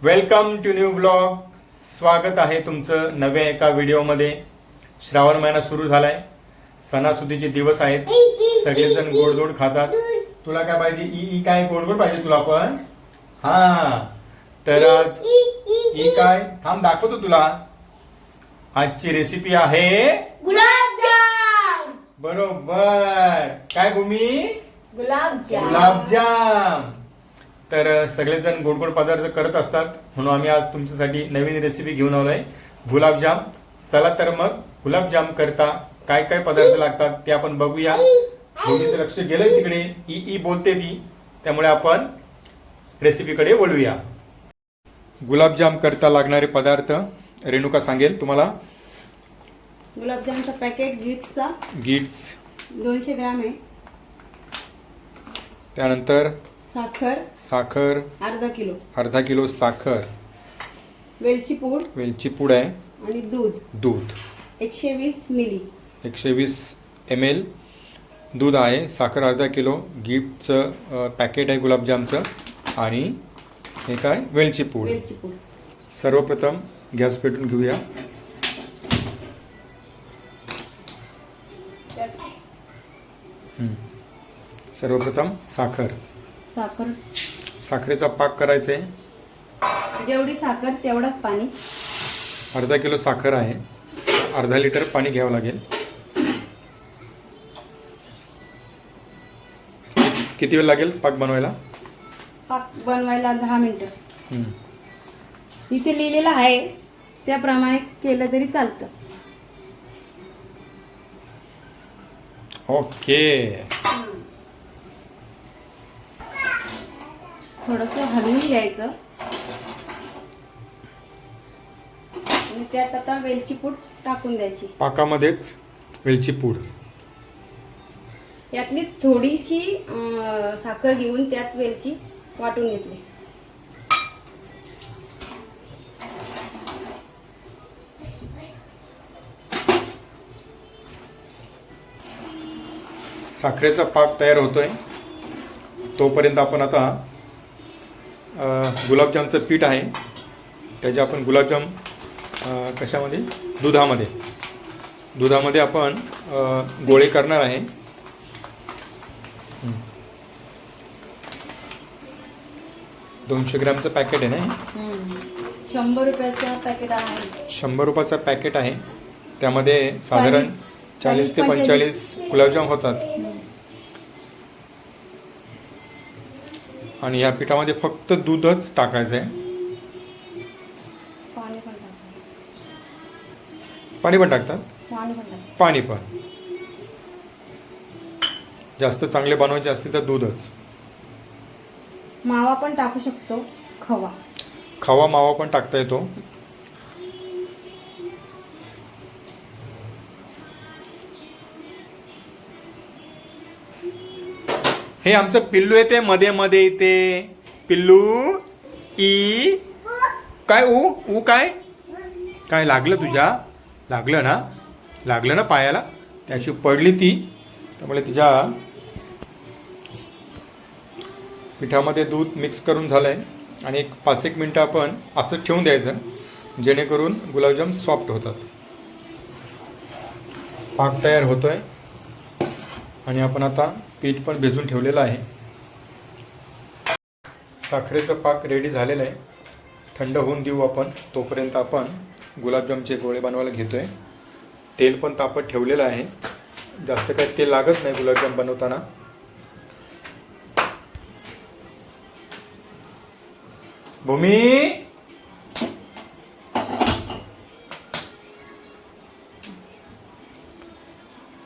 Welcome to new blog. स्वागत आहे तुमचं नव्या एका व्हिडिओमध्ये. श्रावण महिना सुरू झालाय. सणासुदीचे दिवस आहेत. सगळेजण गोडधोड खातात. तुला काय पाहिजे? ई काय गोडगोड पाहिजे तुला पण? हा, तर आज ई काय थांब दाखवतो तुला. आजची रेसिपी आहे गुलाबजाम. बरोबर. काय भूमी? गुलाबजाम. गुलाबजाम. तर सगळेजण गोड गोड पदार्थ करत असतात, म्हणून आम्ही आज तुमच्यासाठी नवीन रेसिपी घेऊन आलोय, गुलाबजाम. चला तर मग गुलाबजाम करता काय काय पदार्थ लागतात ते आपण बघूया. भूमीचं लक्ष गेलंय तिकडे, ई बोलते ती, त्यामुळे आपण रेसिपीकडे वळूया. गुलाबजाम करता लागणारे पदार्थ रेणुका सांगेल तुम्हाला. गुलाबजामचा पॅकेट गिट्स 200 ग्राम आहे. त्यानंतर साखर अर्धा किलो साखर, वेलची पूड आहे आणि दूध 120 मिली. 120 ml दूध आहे. साखर अर्धा किलो, गिफ्टचं पॅकेट आहे गुलाबजामचं, आणि हे काय वेलची पूड. सर्वप्रथम गॅस पेटून घेऊया. सर्वप्रथम साखरेचा पाक करायचा आहे. जेवढी साखर तेवढाच पाणी. अर्धा किलो साखर आहे, अर्धा लिटर पाणी घ्यावं लागेल. किती वेळ लागेल पाक बनवायला? पाक बनवायला 10 मिनिटं. इथे लिहिलेलं आहे त्याप्रमाणे केलं तरी चालतं. ओके. थोडंसं हलवून घ्यायचं आणि त्यात आता वेलची पूड टाकून द्यायची. पाकामध्येच वेलची पूड. यातली थोडीशी साखर घेऊन त्यात वेलची वाटून घेतली. साखरेचा पाक तयार होतोय, तोपर्यंत आपण आता गुलाबजामचं पीठ आहे त्याचे आपण गुलाबजाम कशामध्ये? दुधामध्ये आपण गोळे करणार आहे. 200 ग्रॅमचं पॅकेट आहे ना? 100 रुपयाचं पॅकेट आहे. 100 रुपयाचं पॅकेट आहे. त्यामध्ये साधारण 40 ते 45 गुलाबजाम होतात. आणि या पिठामध्ये फक्त दूधच टाकायचं आहे. पाणी पण टाकतात. पाणी पण. जास्त चांगले बनवायचे असतील तर दूधच. मावा पण टाकू शकतो. खवा मावा पण टाकता येतो. हे आमचं पिल्लू येते मध्ये मध्ये येते. पिल्लू ई काय ऊ काय लागलं तुझ्या? लागलं ना पायाला? त्याची पडली ती, त्यामुळे तिच्या पिठामध्ये दूध मिक्स करून झालंय. आणि एक 5-1 मिनटं आपण असं ठेवून द्यायचं, जेणेकरून गुलाबजाम सॉफ्ट होतात. पाक तयार होतोय आणि आपण आता पीठ पण भिजून ठेवलेलं आहे. साखरेचं पाक रेडी झालेलं आहे. थंड होऊन देऊ आपण. तोपर्यंत आपण गुलाबजामचे गोळे बनवायला घेतोय. तेल पण तापत ठेवलेलं आहे. जास्त काही तेल लागत नाही गुलाबजाम बनवताना. भूमी,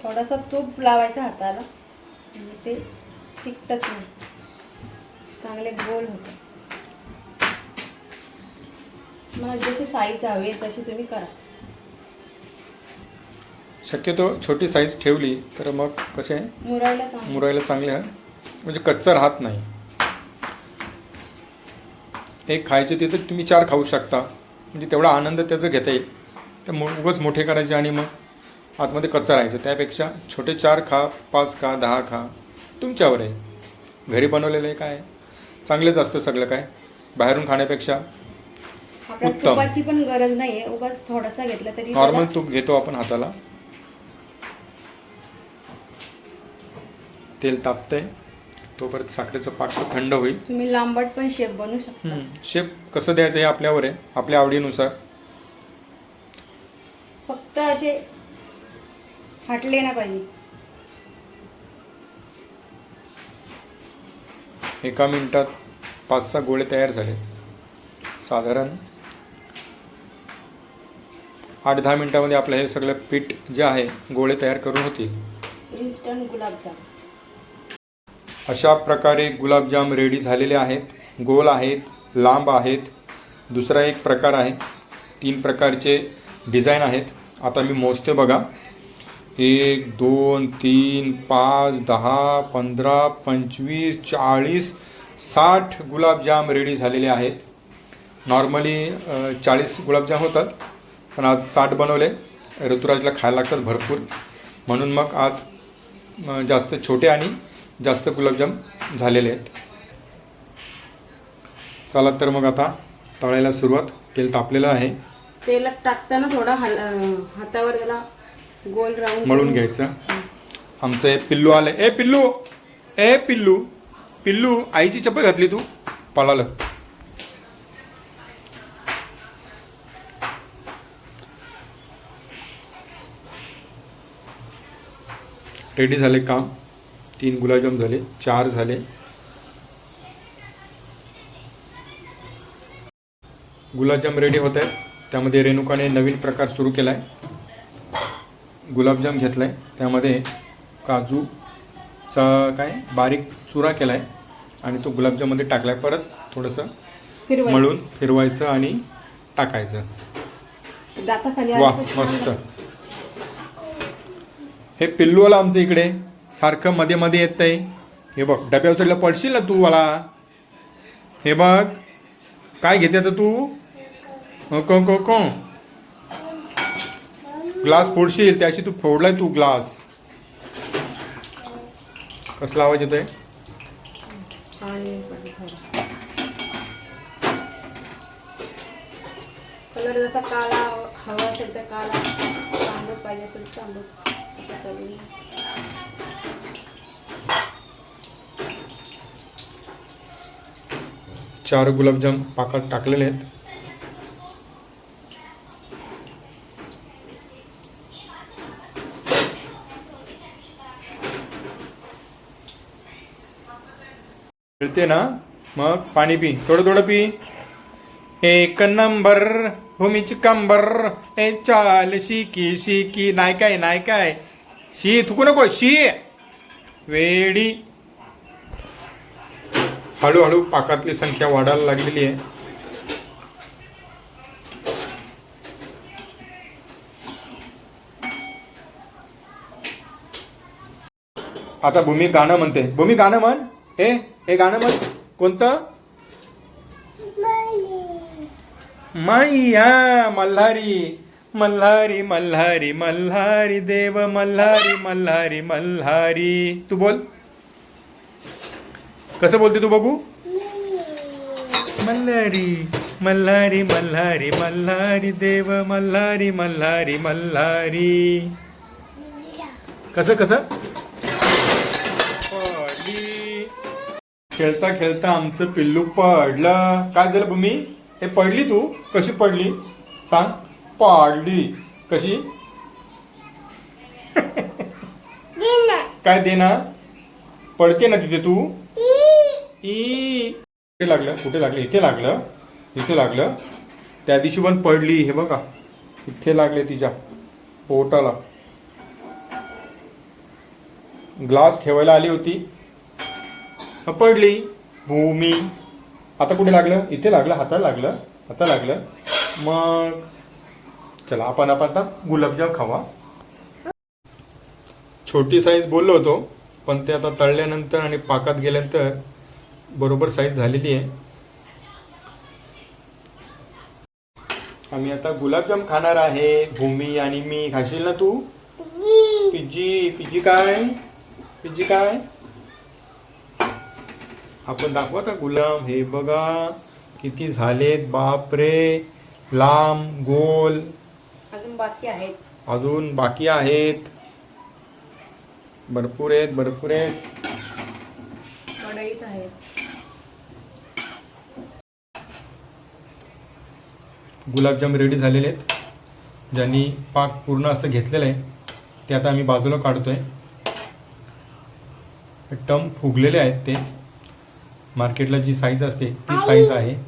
थोडासा तूप लावायचं हाताला, म्हणजे ते चिकटत नाही, चांगले गोल होते. मला जशी साईज हवी तशी तुम्ही करा. शक्यतो छोटी साईज ठेवली तर मग कसे मुरायला चांगले आहे, म्हणजे कच्चा राहत नाही. एक खायचे ते तर तुम्ही 4 खाऊ शकता, म्हणजे तेवढा आनंद त्याचं घेता येईल. तर उगाच मोठे करायचे आणि मग आतमध्ये कच्चा राहायचं, त्यापेक्षा छोटे 4 खा, 5 खा, 10 खा, तुमच्यावर आहे. घरी बनवलेलं आहे काय चांगलंच असतं सगळं काय. बाहेरून खाण्यापेक्षा आपल्याला उत्तम. तुपाची पण गरज नाहीये, उगाच थोडासा घेतला तरी नॉर्मल त्याला- तूप घेतो आपण हाताला. तेल तापतंय तोपर्यंत साखरेचं पाक थंड होईल. तुम्ही लांबट पण शेप बनवू शकता. शेप कसं द्यायचं हे आपल्यावर आहे, आपल्या आवडीनुसार. फक्त असे फाटले ना पाहिजे. एका मिनिटात 5-6 गोळे तयार झाले. साधारण 8-10 मिनिटामध्ये आपलं हे सगळं पीठ जे आहे गोळे तयार करून होतील. इन्स्टंट गुलाबजाम. अशा प्रकारे गुलाबजाम रेडी झालेले आहेत. गोल आहेत, लांब आहेत. दुसरा एक प्रकार आहे. 3 प्रकारचे डिझाईन आहेत. आता मी मोजते बघा. 1 2 3 5 10 15 25 40 60 गुलाबजाम रेडी झालेले आहेत. नॉर्मली 40 गुलाबजाम होतात, पण आज 60 बनवले. ऋतुराजला खायला लागतात भरपूर, म्हणून मग आज जास्त छोटे आणि जास्त गुलाबजाम झालेले आहेत. चला तर मग आता तळायला सुरुवात. तेल तापलेलं आहे. तेलात टाकताना थोडा हातावर त्याला गोल राऊंड मळून घ्यायचं. आमचं हे पिल्लू आलं. ए पिल्लू, ए पिल्लू, पिल्लू, आईची चप्पल घातली तू, पळालं. रेडी झाले काम. 3 गुलाबजाम झाले, 4 झाले. गुलाबजाम रेडी होत आहेत. त्यामध्ये रेणुकाने नवीन प्रकार सुरू केला आहे. गुलाबजाम घेतला आहे, त्यामध्ये काजूचा बारीक चुरा केला आहे आणि तो गुलाबजाममध्ये टाकला आहे. परत थोडंसं मळून फिरवायचं आणि टाकायचं. दाताखाली वा, मस्त. हे पिल्लू आला आमचं इकडे, सारखं मध्ये मध्ये येत आहे. हे बघ, डब्यावर चढला पडशील ना तू मला. हे बघ काय घेते आता तू. को ग्लास फोडशील, त्याची तू फोडलाय तू ग्लास. कसला आवाज येतोय. कलर जसा काळा हवा असेल तर काळा, तांबूस पाहिजे असेल तर तांबूस. चार गुलाबजाम पाकात टाकलेले आहेत. मिळते ना, मग पाणी पी, थोडं थोडं पी. एक नंबर भूमीची कंबर, ए चाल शिकी शिकी. नाही काय, नाही काय, शी थुकू नको, शी वेडी. हळूहळू पाकातली संख्या वाढायला लागलेली आहे. आता भूमी गाणं म्हणते. भूमी गाणं म्हण. हे गाणं म्हण. कोणतं. मैया मल्हारी मल्हारी मल्हारी मल्हारी देव मल्हारी मल्हारी मल्हारी. तू बोल, कसं बोलते तू बघू. मल्हारी मल्हारी मल्हारी मल्हारी देव मल्हारी मल्हारी मल्हारी. कसं कसं. पडली. खेळता खेळता आमचं पिल्लू पडलं. काय झालं भूमी. हे पडली तू. कशी पडली सांग. पडली कशी. काय देना. पडते ना तिथे तू. कुठे लागलं, कुठे लागलं. इथे लागलं, इथे लागलं. त्या दिवशी पण पडली. हे बघा इथे लागले तिच्या पोटाला. ग्लास ठेवायला आली होती, पडली भूमी. आता कुठे लागलं. इथे लागलं, हाताला लागलं, हाताला लागलं. मग चला आपण आता गुलाबजाम खावा. छोटी साईज बोललो होतो, पण ते आता तळल्यानंतर आणि पाकात गेल्यानंतर बरोबर साईज झालेली आहे. आम्ही आता गुलाबजाम खाणार आहे. भूमी आणि मी. खाशील ना तू. पिज्जी. पिज्जी काय, पिज्जी काय. आपण दाखवू आता गुलाब. हे बघा किती झालेत. बापरे, लांब गोल अजून बाकी आहेत. अजून बाकी आहेत. भरपूर आहेत, भरपूर आहेत. कढईत आहेत. गुलाबजाम रेडी झालेले आहेत. ज्यांनी पाक पूर्ण असं घेतलेलं आहे ते आता आम्ही बाजूला काढतोय. एकदम फुगलेले आहेत ते. मार्केटला जी साईज असते ती साईज आहे.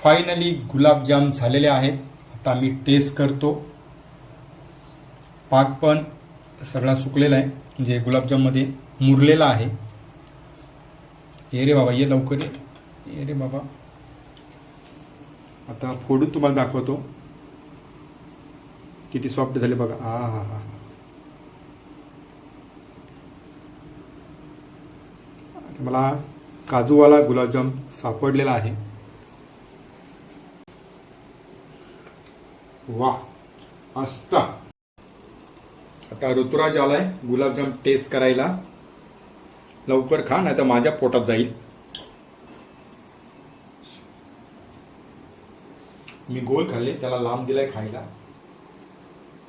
फायनली गुलाबजाम झालेले आहेत. आता आम्ही टेस्ट करतो. पाक पण सगळा सुकलेला आहे, म्हणजे गुलाबजाममध्ये मुरलेला आहे. ये रे बाबा, ये लवकर ये रे बाबा. आता फोडून तुम्हाला दाखवतो किती सॉफ्ट झाले बघा. हा हा हा. मला काजूवाला गुलाबजाम सापडलेला आहे. वा मस्त. आता ऋतुराज आलाय गुलाबजाम टेस्ट करायला. लवकर खा नाही तर माझ्या पोटात जाईल. मी गोल खाल्ले, त्याला लांब दिलाय खायला.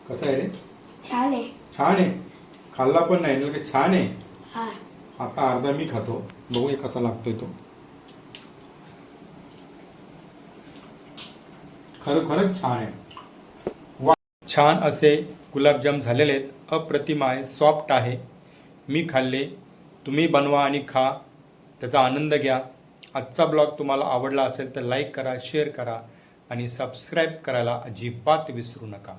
कसं आहे रे? छान आहे. छान आहे. खाल्ला पण नाही ना, छान आहे. हा. आता अर्धा मी खातो, बघूया कसा लागतोय तो. खरोखरच छान आहे. वा, छान असे गुलाबजाम झालेले आहेत. अप्रतिम आहे, सॉफ्ट आहे. मी खाल्ले, तुम्ही बनवा आणि खा, त्याचा आनंद घ्या. आजचा ब्लॉग तुम्हाला आवडला असेल तर लाईक करा, शेअर करा आणि सबस्क्राईब करायला अजिबात विसरू नका.